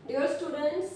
Dear students,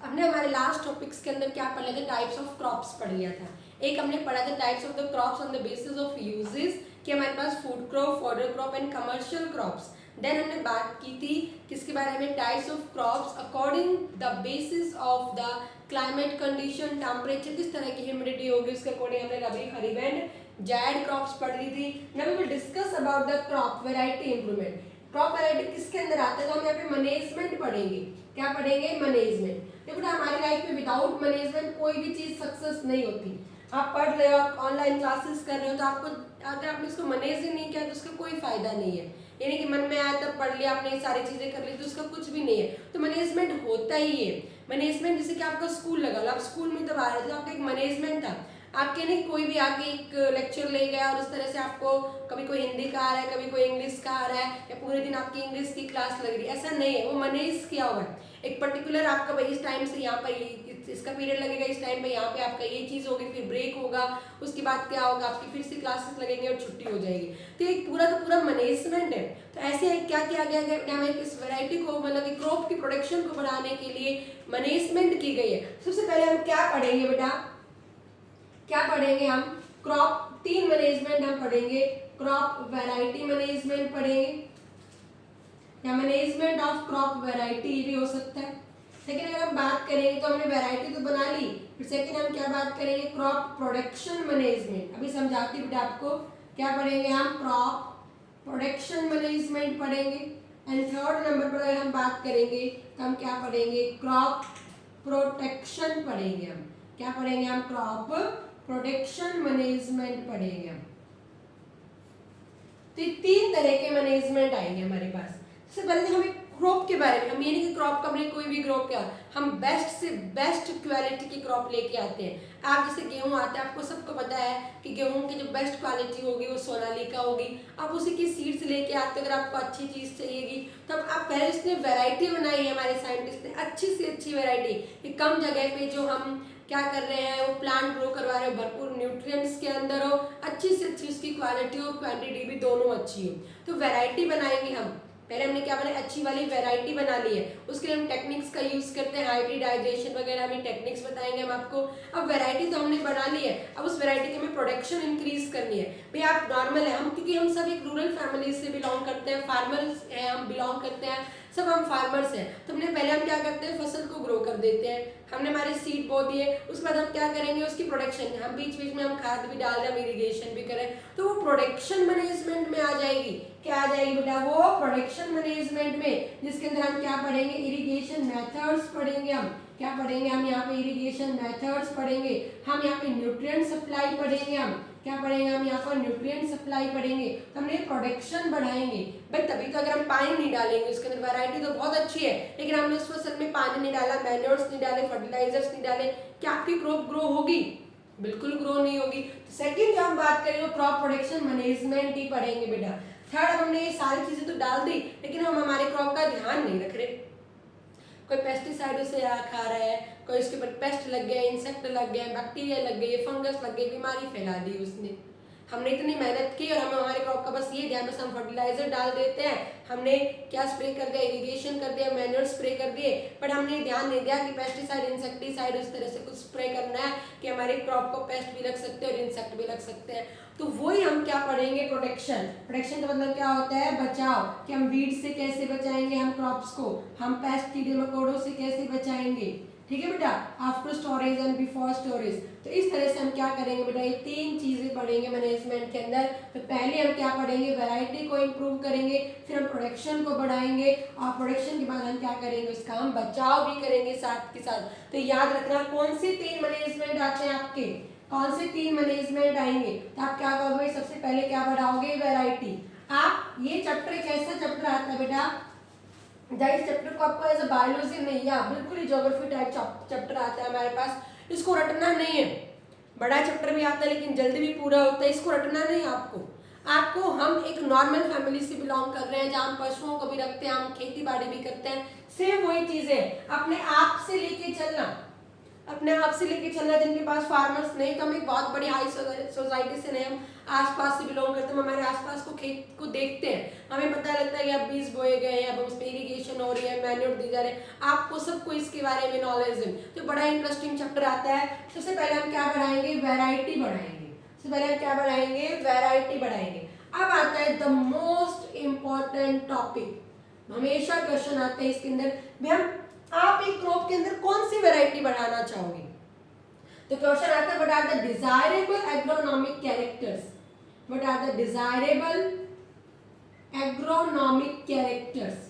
हमने हमारे last topics के अंदर क्या पढ़ लिया था? टाइप्स ऑफ क्रॉप्स पढ़ लिया था। एक हमने पढ़ा था types of the crops on the basis of uses, कि हमारे पास food crop, fodder crop and commercial crops. Then हमने बात की थी किसके बारे में? Types of crops according the basis of the climate condition, temperature, किस तरह की ह्यूमिडिटी होगी उसके अकॉर्डिंग हमने रबी, खरीफ एंड जायद क्रॉप्स पढ़ ली थी। Now we will discuss about the crop variety improvement. Crop variety किसके अंदर आता है? तो हम यहाँ पे मैनेजमेंट पढ़ेंगे। क्या पढ़ेंगे? मैनेजमेंट। देखो ना, हमारी लाइफ में विदाउट मैनेजमेंट कोई भी चीज सक्सेस नहीं होती। आप पढ़ रहे हो, आप ऑनलाइन क्लासेस कर रहे हो, तो आपको अगर आपने इसको मैनेज ही नहीं किया तो उसका कोई फायदा नहीं है। यानी कि मन में आया तब पढ़ लिया, आपने सारी चीजें कर ली, तो उसका कुछ भी नहीं है। तो मैनेजमेंट होता ही है। मैनेजमेंट जैसे कि आपका स्कूल लगा, आप स्कूल में तब आ रहे थे तो आपका एक मैनेजमेंट था। आपके नहीं कोई भी आके एक लेक्चर ले गया और उस तरह से आपको कभी कोई हिंदी का आ रहा है, कभी कोई इंग्लिश का आ रहा है, या पूरे दिन आपकी इंग्लिश की क्लास लग रही है, ऐसा नहीं है। वो मैनेज किया हुआ है। एक पर्टिकुलर आपका भाई इस टाइम से यहाँ पर इसका पीरियड लगेगा, इस टाइम पे यहाँ पे आपका ये चीज होगी, फिर ब्रेक होगा, उसके बाद क्या होगा, आपकी फिर से क्लासेस लगेंगे और छुट्टी हो जाएगी। तो एक पूरा का पूरा मैनेजमेंट है। तो ऐसे क्या किया गया है? इस वैरायटी को, मतलब कि क्रॉप की प्रोडक्शन को बढ़ाने के लिए मैनेजमेंट की गई है। सबसे पहले हम क्या पढ़ेंगे बेटा? क्या पढ़ेंगे हम? क्रॉप, तीन मैनेजमेंट हम पढ़ेंगे। क्रॉप वैरायटी मैनेजमेंट पढ़ेंगे, या मैनेजमेंट ऑफ क्रॉप वैरायटी भी हो सकता है। सेकेंड अगर हम बात करेंगे तो हमने वैरायटी तो बना ली, फिर सेकेंड हम क्या बात करेंगे? Crop production management. अभी समझाती हूँ बेटा आपको। क्या पढ़ेंगे हम? क्रॉप प्रोडक्शन मैनेजमेंट पढ़ेंगे। एंड थर्ड नंबर पर अगर हम बात करेंगे तो हम क्या पढ़ेंगे? क्रॉप प्रोटेक्शन पढ़ेंगे। हम क्या पढ़ेंगे? हम क्रॉप प्रोटेक्शन मैनेजमेंट पढ़ेंगे। हम तो ये तीन तरह के मैनेजमेंट आएंगे हमारे पास। सबसे पहले हमें क्रॉप के बारे में, हम ये नहीं कि क्रॉप का हमने कोई भी क्रॉप क्या, हम बेस्ट से बेस्ट क्वालिटी की क्रॉप लेके आते हैं। आप जैसे गेहूं आता है, आपको सबको पता है कि गेहूं की जो बेस्ट क्वालिटी होगी वो सोनालिका होगी। आप उसी की सीड्स लेके आते हो। अगर आपको अच्छी चीज चाहिएगी तो आप पहले उसने वैरायटी बनाई है, हमारे साइंटिस्ट ने अच्छी से अच्छी वैरायटी, कि कम जगह पे जो हम क्या कर रहे हैं, वो प्लांट ग्रो करवा रहे हो, भरपूर न्यूट्रिएंट्स के अंदर हो, अच्छी से अच्छी उसकी क्वालिटी और क्वांटिटी भी दोनों अच्छी हो। तो वैरायटी बनाएंगे हम। पहले हमने क्या बनाया? अच्छी वाली वैरायटी बना ली है। उसके लिए हम टेक्निक्स का यूज करते हैं, हाइब्रिडाइजेशन वगैरह में टेक्निक्स बताएंगे हम आपको। अब वैरायटी तो हमने बना ली है, अब उस वैरायटी की हमें प्रोडक्शन इंक्रीज करनी है। भाई आप नॉर्मल है, हम क्योंकि हम सब एक रूरल फैमिली से बिलोंग करते हैं, फार्मर्स हैं, हम बिलोंग करते हैं, सब हम फार्मर्स हैं। तो हमने पहले हम क्या करते हैं? फसल को ग्रो कर देते हैं। हमने हमारे सीड बो दिए, उसके बाद हम क्या करेंगे? उसकी प्रोडक्शन, हम बीच बीच में हम खाद भी डाल रहे हैं, हम इरिगेशन भी करें, तो वो प्रोडक्शन मैनेजमेंट में आ जाएगी। क्या आ जाएगी बेटा? वो प्रोडक्शन मैनेजमेंट में, जिसके अंदर हम क्या पढ़ेंगे? इरिगेशन मेथड्स पढ़ेंगे। हम क्या पढ़ेंगे? हम यहाँ पे इरिगेशन मेथड्स पढ़ेंगे। हम यहाँ पे न्यूट्रिएंट सप्लाई पढ़ेंगे। हम क्या पढ़ेंगे? हम यहाँ पर न्यूट्रिएंट सप्लाई पढ़ेंगे। तो हमने प्रोडक्शन बढ़ाएंगे भाई। तभी तो, अगर हम पानी नहीं डालेंगे, उसके अंदर वैरायटी तो बहुत अच्छी है, लेकिन हमने उस फसल में पानी नहीं डाला, मैन्योर्स नहीं डाले, फर्टिलाइजर्स नहीं डाले, क्या आपकी क्रॉप ग्रो होगी? बिल्कुल ग्रो नहीं होगी। तो सेकंड जो हम बात करेंगे क्रॉप प्रोडक्शन मैनेजमेंट ही पढ़ेंगे बेटा। थर्ड, हमने ये सारी चीजें तो डाल दी, लेकिन हम हमारे क्रॉप का ध्यान नहीं रख रहे। कोई पेस्टिसाइड उसे खा रहा है, कोई उसके ऊपर पेस्ट लग गया, इंसेक्ट लग गया, बैक्टीरिया लग गई, फंगस लग गई, बीमारी फैला दी उसने। हमने इतनी मेहनत की और हमें हमारे क्रॉप का बस ये ध्यान, बस हम फर्टिलाइजर डाल देते हैं, हमने क्या स्प्रे कर दिया? इरिगेशन कर दिया, मैन्योर स्प्रे कर दिए, बट हमने ध्यान नहीं दिया कि पेस्टिसाइड, इंसेक्टिसाइड उस तरह से कुछ स्प्रे करना है कि हमारे क्रॉप को पेस्ट भी लग सकते हैं और इंसेक्ट भी लग सकते हैं। तो वही हम क्या पढ़ेंगे? प्रोटेक्शन। प्रोटेक्शन का मतलब क्या होता है? बचाव, कि हम वीड से कैसे बचाएंगे हम क्रॉप्स को, हम पेस्ट, कीड़े मकोड़ों से कैसे बचाएंगे। ठीक है बेटा? After storage and before storage. तो इस तरह से हम क्या करेंगे बेटा? ये तीन चीजें पढ़ेंगे मैनेजमेंट के अंदर। तो पहले हम क्या पढ़ेंगे? वैरायटी को इंप्रूव करेंगे, फिर हम प्रोडक्शन को बढ़ाएंगे, और प्रोडक्शन के बाद हम क्या करेंगे? उसका हम बचाव भी करेंगे साथ के साथ। तो याद रखना, कौन से तीन मैनेजमेंट आते हैं आपके? कौन से तीन मैनेजमेंट आएंगे? तो आप क्या करोगे? सबसे पहले क्या बढ़ाओगे? वैरायटी। आप ये चैप्टर एक ऐसा चैप्टर आता है बेटा, इस चैप्टर को आपको एज अ बायोलॉजी नहीं, या बिल्कुल ही ज्योग्राफी टाइप चैप्टर आता है हमारे पास। इसको रटना नहीं है। बड़ा चैप्टर भी आता है लेकिन जल्दी भी पूरा होता है, इसको रटना नहीं है आपको। हम एक नॉर्मल फैमिली से बिलोंग कर रहे हैं, जहाँ हम पशुओं को भी रखते हैं, हम खेती बाड़ी भी करते हैं, सेम वही चीज है, अपने आप से लेके चलना। अपने आप से लेके चलना है। जिनके पास फार्मर्स नहीं, तो हम एक बहुत बड़ी हाई सोसाइटी से नहीं, हम आसपास से बिलोंग करते हैं, हम हमारे आसपास को खेत को देखते हैं, हमें पता लगता है कि अब बीज बोए गए हैं, अब उस पर इरीगेशन हो रही है, मैन्योर दी जा रहे हैं, आपको सबको इसके बारे में नॉलेज है। तो बड़ा इंटरेस्टिंग चैप्टर आता है। सबसे पहले हम क्या बढ़ाएंगे, वैरायटी बढ़ाएंगे। सबसे पहले हम क्या बढ़ाएंगे, वैरायटी बढ़ाएंगे। अब आता है द मोस्ट इंपॉर्टेंट टॉपिक, हमेशा क्वेश्चन आते हैं इसके अंदर, भी हम आप एक क्रॉप के अंदर कौन सी वैरायटी बढ़ाना चाहोगे। तो क्वेश्चन आता है what are the desirable agronomic characters, what are the desirable agronomic characters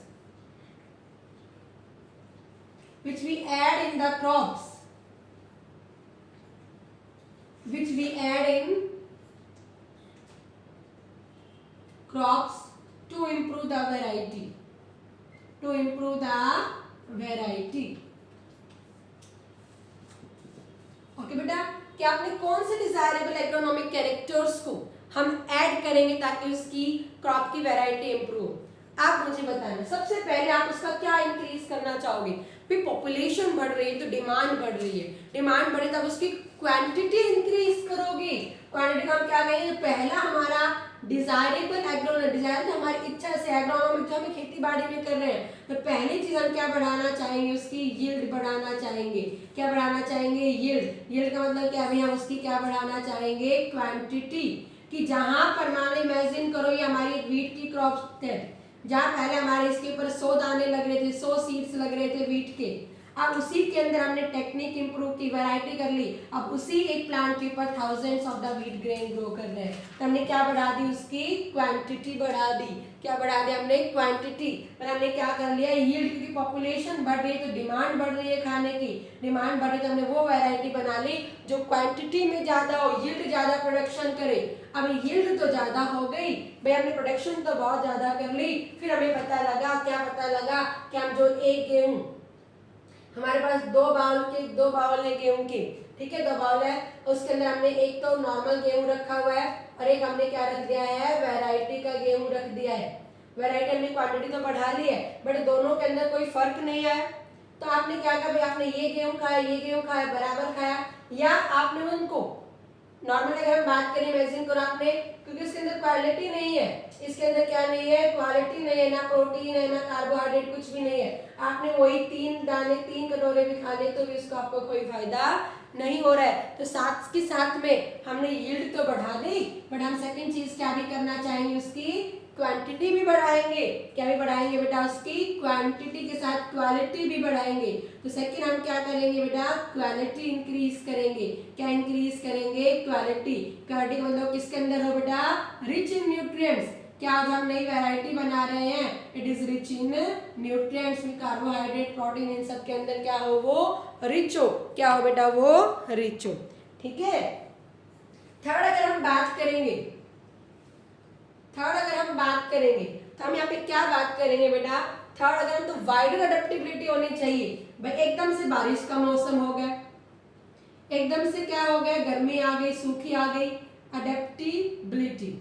which we add in the crops, which we add in crops to improve the variety, to improve the variety। Okay बेटा, कि आपने कौन से desirable agronomic characters को हम add करेंगे ताकि उसकी क्रॉप की वैरायटी इंप्रूव। आप मुझे बताना, सबसे पहले आप उसका क्या इंक्रीज करना चाहोगे। भी पॉपुलेशन बढ़ रही है तो डिमांड बढ़ रही है, डिमांड बढ़े तब उसकी क्वांटिटी इंक्रीज करोगे। क्वांटिटी का हम क्या कहेंगे, पहला हमारा डिजायरेबल एग्रोनॉमिक, डिजायर हमारी इच्छा से, एग्रोनॉमिक जो हम खेती बाड़ी में कर रहे हैं, तो पहली चीज हम क्या बढ़ाना चाहेंगे, उसकी यील्ड बढ़ाना चाहेंगे। क्या बढ़ाना चाहेंगे, यील्ड। यील्ड का मतलब क्या, भी हम उसकी क्या बढ़ाना चाहेंगे, क्वांटिटी। कि जहां पर मान लो इमेजिन करो ये हमारी वीट की क्रॉप है, जहाँ पहले हमारे इसके ऊपर 100 दाने लग रहे थे, 100 सीड्स लग रहे थे वीट के, अब उसी के अंदर हमने टेक्निक इंप्रूव की, वैरायटी कर ली, अब उसी एक प्लांट के ऊपर thousands of the wheat grain grow कर रहे हैं, तो हमने क्या बढ़ा दी, उसकी क्वांटिटी बढ़ा दी। क्या बढ़ा दी हमने, क्वांटिटी। पर हमने क्या कर लिया, यील्ड, क्योंकि पॉपुलेशन बढ़ रही है तो डिमांड बढ़ रही है खाने की, डिमांड बढ़ रही तो हमने वो वैरायटी बना ली जो क्वांटिटी में ज्यादा हो, यील्ड ज्यादा प्रोडक्शन करे। अब यील्ड तो ज्यादा हो गई भाई, हमने प्रोडक्शन तो बहुत ज्यादा कर ली, फिर हमें पता लगा, क्या पता लगा कि हम जो एक गेहूं, हमारे पास दो बाउल है गेहूं के, ठीक है, 2 बाउल है, उसके अंदर हमने एक तो नॉर्मल गेहूं रखा हुआ है और एक हमने क्या रख दिया है, वैरायटी का गेहूं रख दिया है। वैरायटी हमने क्वांटिटी तो बढ़ा ली है बट दोनों के अंदर कोई फर्क नहीं है। तो आपने क्या कहा भाई, आपने ये गेहूं खाया, ये गेहूं खाया, बराबर खाया, या आपने उनको नॉर्मली अगर हम बात करें, इमेजिन करो आपने, क्योंकि इसके अंदर क्वालिटी नहीं है, इसके अंदर क्या नहीं है, क्वालिटी नहीं है, ना प्रोटीन है, ना कार्बोहाइड्रेट, कुछ भी नहीं है, आपने वही 3 दाने 3 कटोरे भी खा ले तो भी इसको आपको कोई फायदा नहीं हो रहा है। तो साथ के साथ में हमने यील्ड तो बढ़ा दी, बट हम सेकंड चीज क्या भी करना चाहेंगे, उसकी क्वांटिटी भी बढ़ाएंगे। क्या भी बढ़ाएंगे बेटा, उसकी क्वांटिटी के साथ क्वालिटी भी बढ़ाएंगे। तो सेकंड हम क्या करेंगे बेटा, क्वालिटी इंक्रीज करेंगे। क्या इंक्रीज करेंगे, क्वालिटी। क्वालिटी का मतलब किसके अंदर हो बेटा, रिच इन न्यूट्रिएंट्स। क्या जो हम नई वैरायटी बना रहे हैं, it is rich in nutrients, carbohydrate, protein, इन सब के अंदर क्या हो, वो रिच हो। क्या हो बेटा, वो रिच हो। ठीक है। थर्ड अगर हम बात करेंगे, तो हम यहाँ पे क्या बात करेंगे बेटा, थर्ड अगर हम, तो वाइडर अडेप्टेबिलिटी होनी चाहिए। भाई एकदम से बारिश का मौसम हो गया, एकदम से क्या हो गया, गर्मी आ गई, सूखी आ गई, अडेप्टिबिलिटी,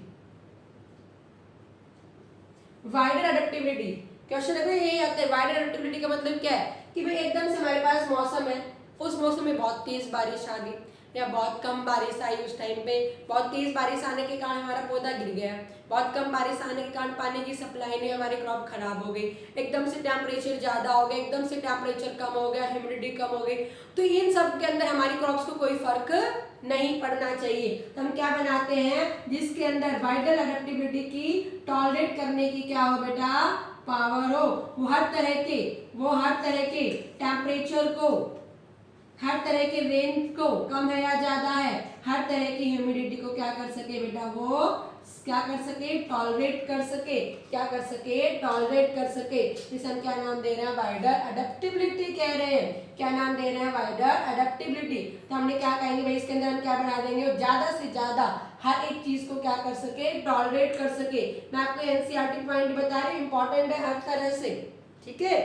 वाइडर अडेप्टिबिलिटी। क्वेश्चन अगर यही आता है, वाइडर अडेप्टिबिलिटी का मतलब क्या है कि भाई एकदम से हमारे पास मौसम है, उस मौसम में बहुत तेज बारिश आ गई या बहुत कम बारिश आई, उस टाइम पे बहुत तेज बारिश आने के कारण हमारा पौधा गिर गया, बहुत कम बारिश आने के कारण पानी की सप्लाई नहीं, हमारी क्रॉप खराब हो गई, एकदम से टेम्परेचर ज्यादा हो गया, एकदम से टेम्परेचर कम हो गया, ह्यूमिडिटी कम हो गई, तो इन सब के अंदर हमारी क्रॉप्स को कोई फर्क नहीं पड़ना चाहिए। तो हम क्या बनाते हैं, जिसके अंदर वाइडर अडेप्टिबिलिटी की टॉलरेट करने की क्या हो बेटा, पावर हो, वो हर तरह के टेम्परेचर को, हर तरह के रेंज को, कम है या ज्यादा है, हर तरह की ह्यूमिडिटी को क्या कर सके बेटा, वो क्या कर सके, टॉलरेट कर सके। क्या कर सके, टॉलरेट कर सके। इसे हम क्या नाम दे रहे हैं, वाइडर अडेप्टिबिलिटी कह रहे हैं। क्या नाम दे रहे हैं, वाइडर अडेप्टिबिलिटी। तो हमने क्या कहेंगे भाई, इसके अंदर हम क्या बढ़ा देंगे, ज्यादा से ज्यादा हर एक चीज को क्या कर सके, टॉलरेट कर सके। मैं आपको एनसीईआरटी पॉइंट बता रही हूँ, इंपॉर्टेंट है हर तरह से। ठीक है।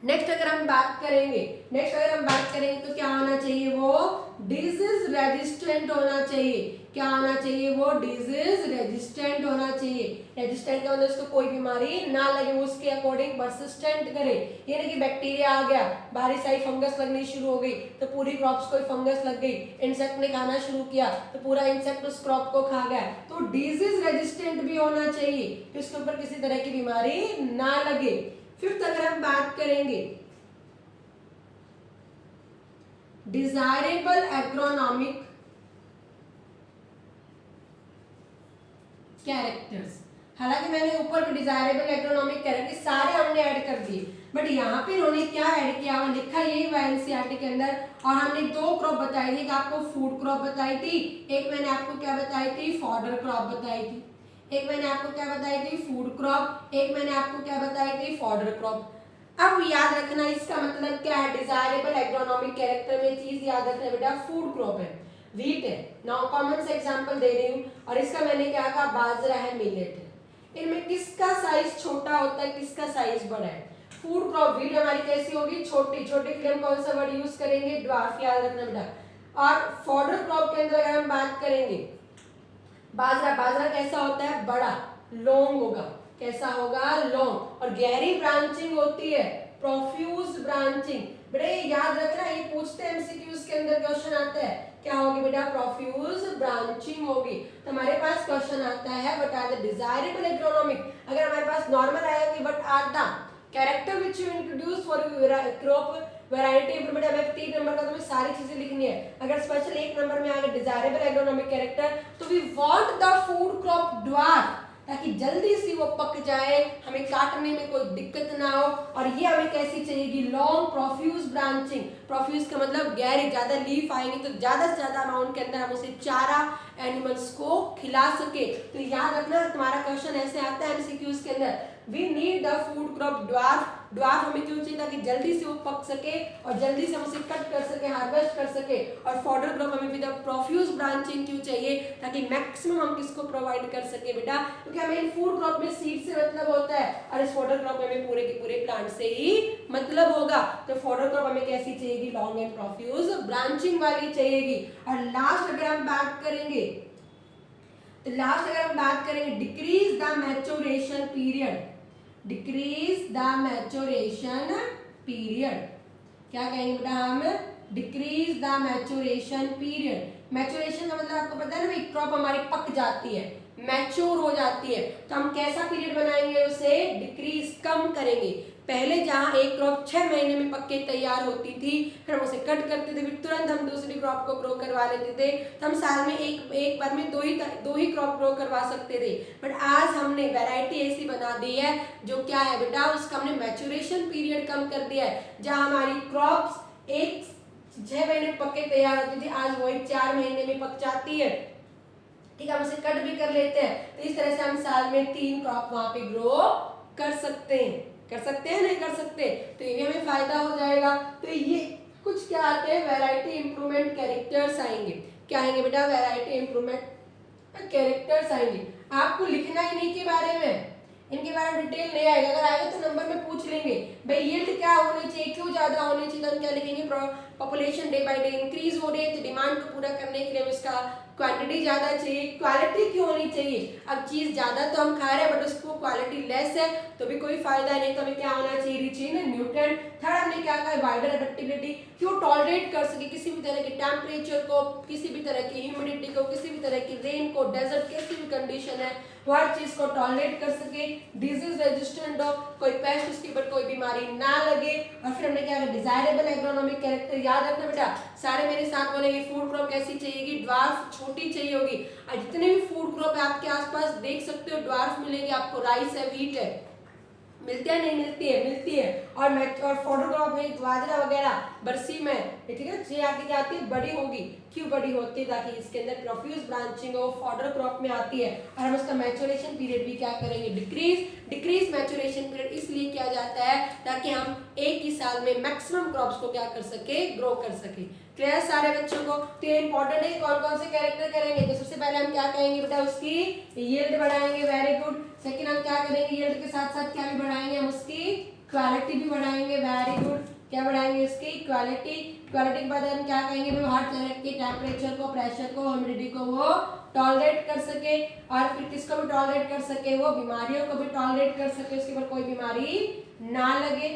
नेक्स्ट अगर हम बात करेंगे तो क्या होना चाहिए, वो डिजीज रेजिस्टेंट होना चाहिए। क्या होना चाहिए, वो डिजीज रेजिस्टेंट होना चाहिए। रेजिस्टेंट का मतलब उसको कोई बीमारी ना लगे, उसके अकॉर्डिंग परसिस्टेंट करे। ये नहीं कि बैक्टीरिया आ गया, बारिश आई, फंगस लगनी शुरू हो गई तो पूरी क्रॉप्स को फंगस लग गई, इंसेक्ट ने खाना शुरू किया तो पूरा इंसेक्ट उस क्रॉप को खा गया। तो डिजीज रेजिस्टेंट भी होना चाहिए कि उसके ऊपर किसी तरह की बीमारी ना लगे। फिफ्थ अगर हम बात करेंगे डिजायरेबल एग्रोनॉमिक कैरेक्टर्स। हालांकि मैंने ऊपर भी डिजायरेबल एग्रोनॉमिक कैरेक्टर सारे हमने ऐड कर दिए, बट यहाँ पे इन्होंने क्या ऐड किया हुआ लिखा यही हुआ एनसीईआरटी के अंदर। और हमने दो क्रॉप बताई थी, आपको फूड क्रॉप बताई थी, एक मैंने आपको क्या बताई थी, फॉडर क्रॉप बताई थी। एक मैंने आपको क्या बताई थी, फूड क्रॉप, एक मैंने आपको क्या बताई थी, फॉडर क्रॉप। अब याद रखना इसका मतलब क्या है, डिजायरेबल एग्रोनॉमिक कैरेक्टर में चीज याद रखना बेटा, फूड क्रॉप है, व्हीट है, नाउ कॉमन से एग्जांपल दे रही हूँ। और इसका मैंने क्या कहा, बाजरा है, मिलेट है। इनमें किसका साइज छोटा होता है, किसका साइज बड़ा है। फूड क्रॉप व्हीट हमारी कैसी होगी, छोटी, छोटे के लिए हम कौन सा वर्ड यूज करेंगे, ड्वार्फ, याद रखना बेटा। और फॉडर क्रॉप के अंदर अगर हम बात करेंगे बाजरा, बाजरा कैसा होता है, बड़ा, लॉन्ग होगा, कैसा होगा, लॉन्ग, और गहरी ब्रांचिंग होती है, प्रोफ्यूज ब्रांचिंग। बेटा ये याद रखना, ये पूछते हैं एमसीक्यूज के अंदर, क्वेश्चन आता है क्या होगी बेटा, प्रोफ्यूज ब्रांचिंग होगी। तो हमारे पास क्वेश्चन आता है what are the desirable agronomic. अगर हमारे पास नॉर्मल आया कि what are the character which you introduce for crop variety, बेटा हमें 3 नंबर का तुम्हें सारी चीजें लिखनी है। अगर स्पेशल 1 नंबर में आ गया डिजायरेबल एग्रोनॉमिक कैरेक्टर, तो we want the food crop dwarf, ताकि जल्दी से वो पक जाए, हमें काटने में कोई दिक्कत ना हो। और ये हमें कैसी चाहिएगी, लॉन्ग, प्रोफ्यूज ब्रांचिंग। प्रोफ्यूज का मतलब गहरी, ज्यादा लीफ आएंगी तो ज्यादा से ज्यादा अमाउंट के अंदर हम उसे चारा एनिमल्स को खिला सके। तो याद रखना तुम्हारा क्वेश्चन ऐसे आता है एमसीक्यूज के अंदर, we need the food crop dwarf. Dwarf हमें क्यों चाहिए, ताकि जल्दी से वो पक सके और जल्दी से हम उसे कट कर सके, हार्वेस्ट कर सके। और फॉडर क्रॉप हमें विद प्रोफ्यूज ब्रांचिंग क्यों चाहिए, ताकि मैक्सिमम हम किसको प्रोवाइड कर सके बेटा, क्योंकि हमें फूड क्रॉप में सीड से मतलब होता है और इस फॉडर क्रॉप में हमें पूरे के पूरे प्लांट से ही मतलब होगा। तो फॉडर क्रॉप हमें कैसी चाहिएगी, लॉन्ग एंड प्रोफ्यूज ब्रांचिंग वाली चाहिएगी। और लास्ट अगर हम बात करेंगे decrease the maturation period, decrease the maturation period. क्या कहेंगे बेटा हम, decrease the maturation period. Maturation का मतलब आपको पता है ना भाई, क्रॉप हमारी पक जाती है, मैच्योर हो जाती है, तो हम कैसा पीरियड बनाएंगे, उसे डिक्रीज, कम करेंगे। पहले जहां एक क्रॉप 6 महीने में पक के तैयार होती थी, फिर हम उसे कट करते थे, फिर तुरंत हम दूसरी क्रॉप को ग्रो करवा लेते थे, तो हम साल में एक बार में दो ही क्रॉप ग्रो करवा सकते थे। बट आज हमने वैरायटी ऐसी बना दी है जो क्या है बेटा, उसका हमने मैच्योरेशन पीरियड कम कर दिया है। जहां हमारी क्रॉप्स 6 महीने में पक के तैयार होती थी, आज वही 4 महीने में पक जाती है। ठीक है, हम उसे कट भी कर लेते हैं, तो इस तरह से हम साल में 3 क्रॉप वहां पे ग्रो कर सकते हैं। नहीं कर सकते, तो ये हमें फायदा हो जाएगा। तो ये कुछ क्या आते हैं, वैरायटी इंप्रूवमेंट कैरेक्टर्स आएंगे। क्या आएंगे बेटा, वैरायटी इंप्रूवमेंट कैरेक्टर्स आएंगे। आपको लिखना ही नहीं के बारे में, इनके बारे में डिटेल नहीं आएगा, अगर आएगा तो नंबर में पूछ लेंगे भाई यील्ड क्या होनी चाहिए, क्यों ज्यादा होनी चाहिए, तो हम क्या लिखेंगे, population day by day increase हो रही है, तो डिमांड को पूरा करने के लिए उसका क्वांटिटी ज्यादा चाहिए। क्वालिटी क्यों होनी चाहिए, अब चीज ज्यादा तो हम खा रहे हैं बट उसको क्वालिटी लेस है तो भी कोई फायदा नहीं, तो हमें क्या होना चाहिए, रिच इन न्यूट्रिएंट। थर्ड हमने क्या कहा, वाइडर एडेप्टेबिलिटी, क्यों टॉलरेट कर सके किसी भी तरह के टेम्परेचर को, किसी भी तरह की ह्यूमिडिटी को, किसी भी तरह की रेन को, डेजर्ट कैसी भी कंडीशन है वो हर चीज को टॉलरेट कर सके, डिजीज रेजिस्टेंट हो, कोई पेस्ट उसके ऊपर कोई बीमारी ना लगे। और फिर हमने क्या, डिजायरेबल एग्रोनॉमिक कैरेक्टर, याद रखना बेटा, सारे मेरे साथ बोलेंगे फूड क्रॉप कैसी चाहिएगी, ड्वार्फ, छोटी चाहिए होगी। और जितने भी फूड क्रॉप है आपके आसपास देख सकते हो, ड्वार्फ मिलेंगे आपको, राइस है, व्हीट है, मिलती है नहीं मिलती है। और फॉडर क्रॉप में बाजरा वगैरह बरसी में, ठीक है, ये आगे क्या आती है, बड़ी होगी। क्यों बड़ी होती है, ताकि इसके अंदर प्रोफ्यूज ब्रांचिंग हो, फॉडर क्रॉप में आती है। और हम उसका मैच्योरेशन पीरियड भी क्या करेंगे, डिक्रीज मैच्योरेशन मैच्योरेशन पीरियड इसलिए किया जाता है ताकि हम एक ही साल में मैक्सिमम क्रॉप्स को क्या कर सके, ग्रो कर सके। क्लियर सारे बच्चों को? तो ये इंपॉर्टेंट है, कौन कौन से कैरेक्टर करेंगे। तो सबसे पहले हम क्या कहेंगे बेटा, उसकी यील्ड बढ़ाएंगे, वेरी गुड। सेकंड हम क्या करेंगे, यील्ड के साथ साथ क्या भी बढ़ाएंगे, हम उसकी क्वालिटी भी बढ़ाएंगे, वेरी गुड। क्या बढ़ाएंगे, उसकी क्वालिटी। क्वालिटी के बाद हम क्या कहेंगे, भाई हर तरह के टेम्परेचर को, प्रेशर को, ह्यूमिडिटी को वो टॉलरेट कर सके, और फिर किसको भी टॉलरेट कर सके, वो बीमारियों को भी टॉलरेट कर सके, उसके ऊपर कोई बीमारी ना लगे।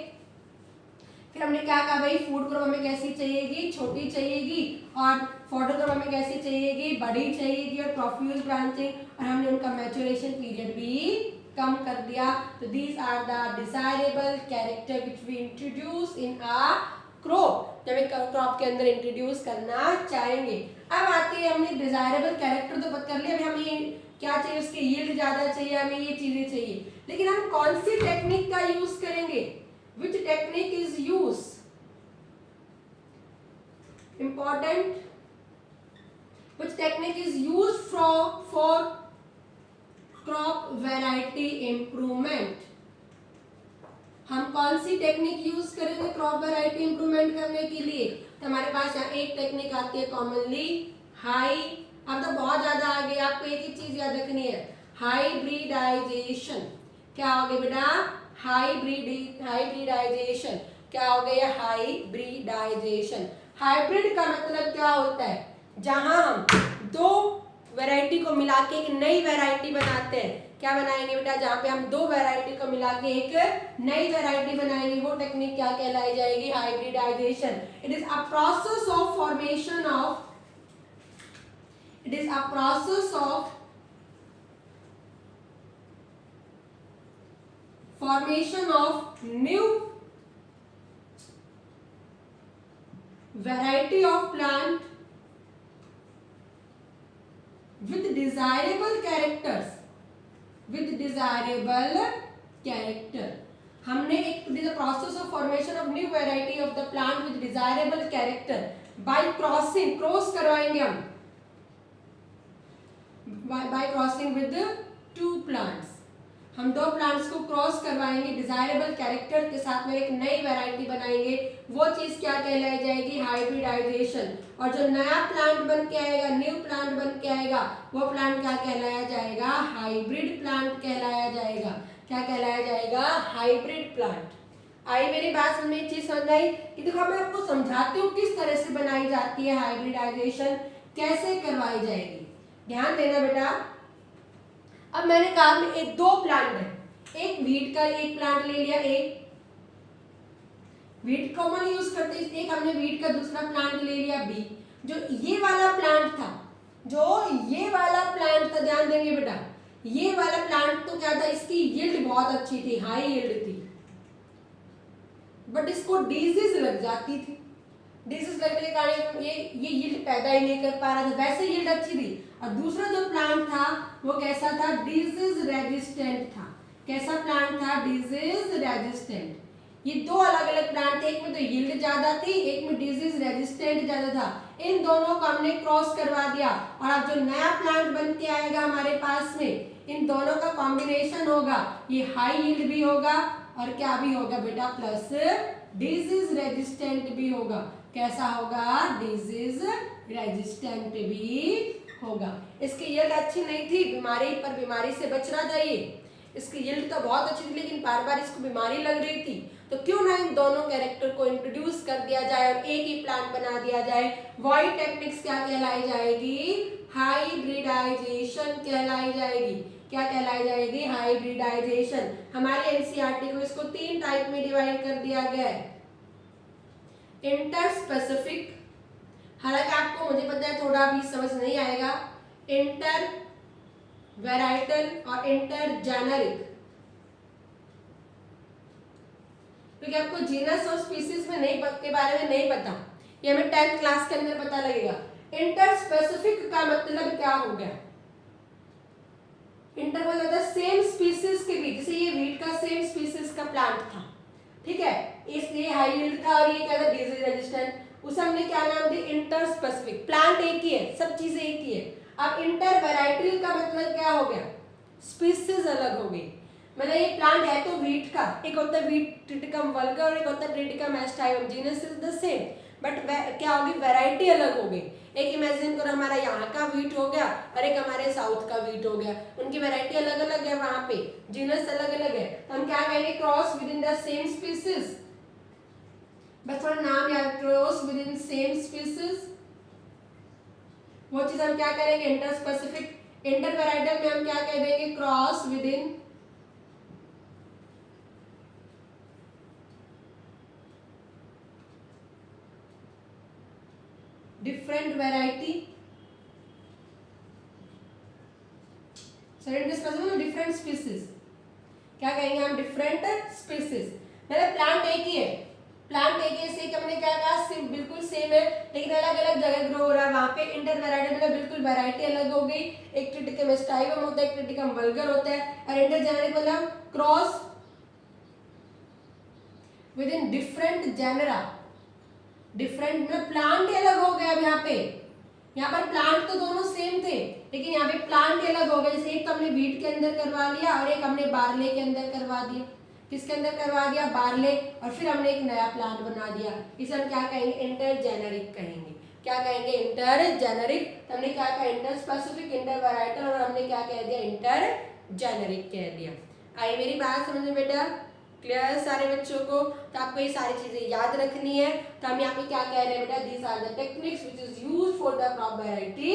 फिर हमने क्या कहा भाई, फूड क्रॉप हमें कैसी चाहिएगी, छोटी चाहिएगी, और फॉडर क्रॉप हमें कैसी चाहिएगी, बड़ी चाहिएगी, और प्रोफ्यूज ब्रांचिंग, और हमने उनका मैच्योरेशन पीरियड भी कम कर दिया। तो these are the desirable character which we introduce in a crop, जब एक क्रॉप के अंदर इंट्रोड्यूस करना चाहेंगे। अब आती है, हमने डिजायरेबल कैरेक्टर तो पता कर लिया, अभी हमें क्या चाहिए, उसकी यील्ड ज्यादा चाहिए, हमें ये चीजें चाहिए, लेकिन हम कौन सी टेक्निक का यूज करेंगे, which technique is used, important, which technique is used for crop variety improvement, हम कौन सी टेक्निक यूज करेंगे क्रॉप वैरायटी इंप्रूवमेंट करने के लिए। तो हमारे पास यहाँ एक टेक्निक आती है कॉमनली हाई, अब तो बहुत ज्यादा आ गई, आपको एक ही चीज याद रखनी है, हाइब्रिडाइजेशन। क्या हो गया बेटा, हाइब्रिडाइजेशन। क्या हो गया, हाइब्रिडाइजेशन। हाइब्रिड का मतलब क्या होता है, जहां हम दो वैरायटी को मिला के एक नई वैरायटी बनाते हैं। क्या बनाएंगे बेटा, जहां पे हम दो वैरायटी को मिला के एक नई वैरायटी बनाएंगे, वो टेक्निक क्या कहलाई जाएगी, hybridisation. It is a process of formation of, it is a process of formation of new variety of plant with desirable characters, with desirable character। हमने एक process of formation of new variety of the plant with desirable character by crossing, cross करवाएंगे हम by crossing with two plants, हम दो plants को cross करवाएंगे desirable character के साथ में, एक नई वैरायटी बनाएंगे, वो चीज क्या कहलाई जाएगी, हाइब्रिडाइजेशन। और जो नया प्लांट बन के आएगा, न्यू प्लांट बन के आएगा, वो प्लांट क्या कहलाया जाएगा, हाइब्रिड प्लांट कहलाया जाएगा। क्या कहलाया जाएगा, हाइब्रिड प्लांट। आई मेरी बात समझ में, एक चीज समझ आई कि देखो मैं आपको समझाती हूँ किस तरह से बनाई जाती है हाइब्रिडाइजेशन, कैसे करवाई जाएगी, ध्यान देना बेटा। अब मैंने कहा में एक दो प्लांट है, एक वीट का एक प्लांट ले लिया, एक वीट कॉमन यूज करते हैं, एक हमने वीट का दूसरा प्लांट ले लिया बी। जो ये वाला प्लांट था, जो ये वाला प्लांट था, ध्यान देंगे बेटा, ये वाला प्लांट तो क्या था, इसकी यील्ड बहुत अच्छी थी, हाई यील्ड थी, बट इसको डिजीज लग जाती थी। डिजीज लगने के कारण ये यील्ड पैदा ही नहीं कर पा रहा था, वैसे यील्ड अच्छी थी। और दूसरा जो प्लांट था वो कैसा था, डिजीज रेजिस्टेंट था। कैसा प्लांट था, डिजीज रेजिस्टेंट। ये दो अलग अलग प्लांट थे, एक में तो यील्ड ज्यादा थी, एक में डिजीज रेजिस्टेंट ज्यादा था। इन दोनों को हमने क्रॉस करवा दिया, और अब जो नया प्लांट बन के आएगा हमारे पास में, इन दोनों का कॉम्बिनेशन होगा, ये हाई यील्ड भी होगा और क्या भी होगा बेटा, प्लस डिजीज रेजिस्टेंट भी होगा। कैसा होगा, डिजीज रेजिस्टेंट भी होगा। इसकी यील्ड अच्छी नहीं थी, बीमारी पर बीमारी से बचना चाहिए। इसकी यील्ड तो बहुत अच्छी थी, लेकिन बार बार इसको बीमारी लग रही थी, तो क्यों ना इन दोनों कैरेक्टर को इंट्रोड्यूस कर दिया जाए और एक ही प्लांट बना दिया जाए। वही टेक्निक्स क्या कहलाई जाएगी, हाइब्रिडाइजेशन कहलाई जाएगी। क्या कहलाई जाएगी, हाइब्रिडाइजेशन। हमारे एनसीईआरटी को इसको 3 टाइप में डिवाइड कर दिया गया है। इंटरस्पेसिफिक, हालांकि आपको मुझे पता है थोड़ा भी समझ नहीं आएगा, इंटर वेराइटल और इंटर जेनरिक, क्योंकि आपको जीनस और स्पीसीज में नहीं के बारे में नहीं पता, ये हमें 10th क्लास के अंदर पता लगेगा। इंटर स्पेसिफिक का मतलब क्या हो गया, इंटर मतलब होता है सेम स्पीसीज के बीच, जैसे ये वीट का सेम स्पीसीज का प्लांट था, ठीक है, इसलिए हाई यील्ड था और ये क्या था, डिजीज रेजिस्टेंट। उसे हमने क्या नाम दिया, इंटर स्पेसिफिक। प्लांट एक ही है, सब चीजें एक ही है। अब इंटर वैराइटल का मतलब क्या हो गया, स्पीसीज अलग हो गई। मतलब ये प्लांट है तो वीट का, एक होता है वीट ट्रिटिकम वल्गर और एक होता है triticum aestivum, genus is the same but क्या होगी, वैरायटी अलग हो गई। एक इमेजिन करो हमारा यहाँ का वीट हो गया और एक हमारे साउथ का वीट हो गया, उनकी वैरायटी अलग अलग है, वहां पे जीनस अलग अलग है, तो हम क्या कहेंगे, cross with in the same species. बस थोड़ा नाम याद, cross with in same species, वो चीज हम क्या करेंगे, इंटर स्पेसिफिक। इंटर वैराइटल में हम क्या कह देंगे, cross within different variety, different species, क्या कहेंगे हम, डिफरेंट स्पीसीज। मतलब प्लांट एक ही है, प्लांट एक ही से हमने क्या कहा, बिल्कुल सेम है लेकिन अलग अलग जगह ग्रो हो रहा है, वहां पे इंटर वैरायटी मतलब बिल्कुल वैरायटी अलग हो गई, एक ट्रिटिकम एस्टाइवम होता है, एक ट्रिटिकम वल्गर होता है, और इंटर जेनेरिक मतलब cross within different genera, different मतलब प्लांट अलग हो गया। अब यहाँ पे, यहाँ पर प्लांट तो दोनों सेम थे लेकिन यहाँ पे प्लांट अलग हो गए, जैसे एक तो हमने वीट के अंदर करवा लिया और एक हमने बार्ले के अंदर करवा दिया, किसके अंदर करवा दिया, बार्ले, और फिर हमने एक नया प्लांट बना दिया, इसे हम क्या कहेंगे, इंटर जेनेरिक कहेंगे। क्या कहेंगे, इंटर जेनेरिक। हमने क्या कहा, इंटर स्पेसिफिक, इंटर वैराइटल, और हमने क्या कह दिया, इंटर जेनेरिक कह दिया। आई मेरी बात समझ में बेटा, क्लियर है सारे बच्चों को? तो आपको ये सारी चीजें याद रखनी है। तो हम यहाँ पे क्या कह रहे हैं बेटा, these are the techniques which is used for the crop variety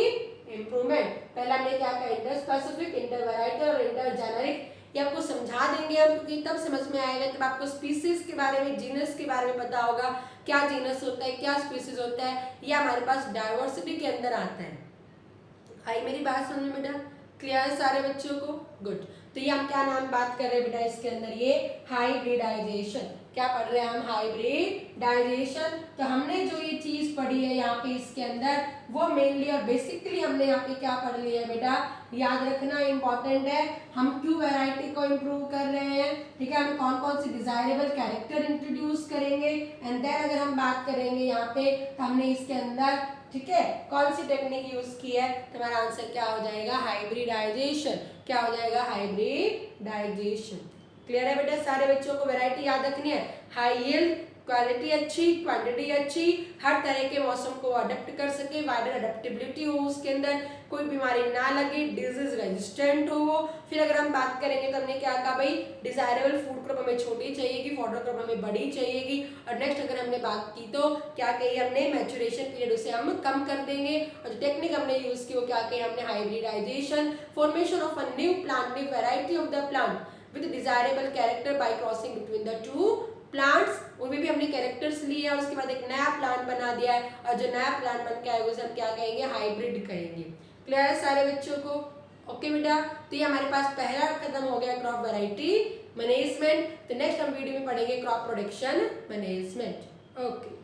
improvement. पहला हमने क्या कहा, इंटर स्पेसिफिक, इंटर वैराइटल और इंटर जेनेरिक। ये आपको समझा देंगे हम, क्योंकि तब समझ में आएगा तब आपको स्पीसीज के बारे में, जीनस के बारे में पता होगा, क्या जीनस होता है, क्या स्पीसीज होता है, ये हमारे पास डायवर्सिटी के अंदर आता है। आई मेरी बात समझ में बेटा, क्लियर है सारे बच्चों को? गुड। तो ये हम क्या नाम बात कर रहे हैं बेटा इसके अंदर, ये हाइब्रिडाइजेशन। क्या पढ़ रहे हैं हम, हाइब्रिडाइजेशन। तो हमने जो ये चीज पढ़ी है यहाँ पे इसके अंदर, वो मेनली और बेसिकली हमने यहाँ पे क्या पढ़ लिया है बेटा, याद रखना इंपॉर्टेंट है। हम क्यों वैरायटी को इम्प्रूव कर रहे हैं, ठीक है, हम कौन कौन सी डिजायरेबल कैरेक्टर इंट्रोड्यूस करेंगे, एंड देन अगर हम बात करेंगे यहाँ पे तो हमने इसके अंदर, ठीक है, कौन सी टेक्निक यूज की है, तुम्हारा आंसर क्या हो जाएगा, हाइब्रिडाइजेशन। क्या हो जाएगा, हाइब्रिडाइजेशन। क्लियर है बेटा सारे बच्चों को? वैरायटी याद रखनी है, हाई यील्ड, क्वालिटी अच्छी, क्वांटिटी अच्छी, हर तरह के मौसम को अडेप्ट कर सके, वाइडर अडेप्टेबिलिटी हो उसके अंदर, कोई बीमारी ना लगे, डिजीज रेजिस्टेंट हो वो। फिर अगर हम बात करेंगे तो हमने क्या कहा भाई, डिजायरेबल फूड क्रॉप हमें छोटी चाहिएगी, फॉडर क्रॉप हमें बड़ी चाहिएगी। और नेक्स्ट अगर हमने बात की तो क्या कही हमने, मैच्योरेशन पीरियड उसे हम कम कर देंगे। और जो टेक्निक हमने यूज की वो क्या कही हमने, hybridisation, formation of a new plant, new variety of the plant with desirable character by crossing between the two plants. उनमें भी हमने कैरेक्टर्स लिए और उसके बाद एक नया प्लांट बना दिया है, और जो नया प्लांट बन के आएगा उसे हम क्या कहेंगे, हाइब्रिड कहेंगे। क्लियर है सारे बच्चों को? ओके बेटा, तो ये हमारे पास पहला कदम हो गया क्रॉप वैरायटी मैनेजमेंट। तो नेक्स्ट हम वीडियो में पढ़ेंगे क्रॉप प्रोडक्शन मैनेजमेंट। ओके।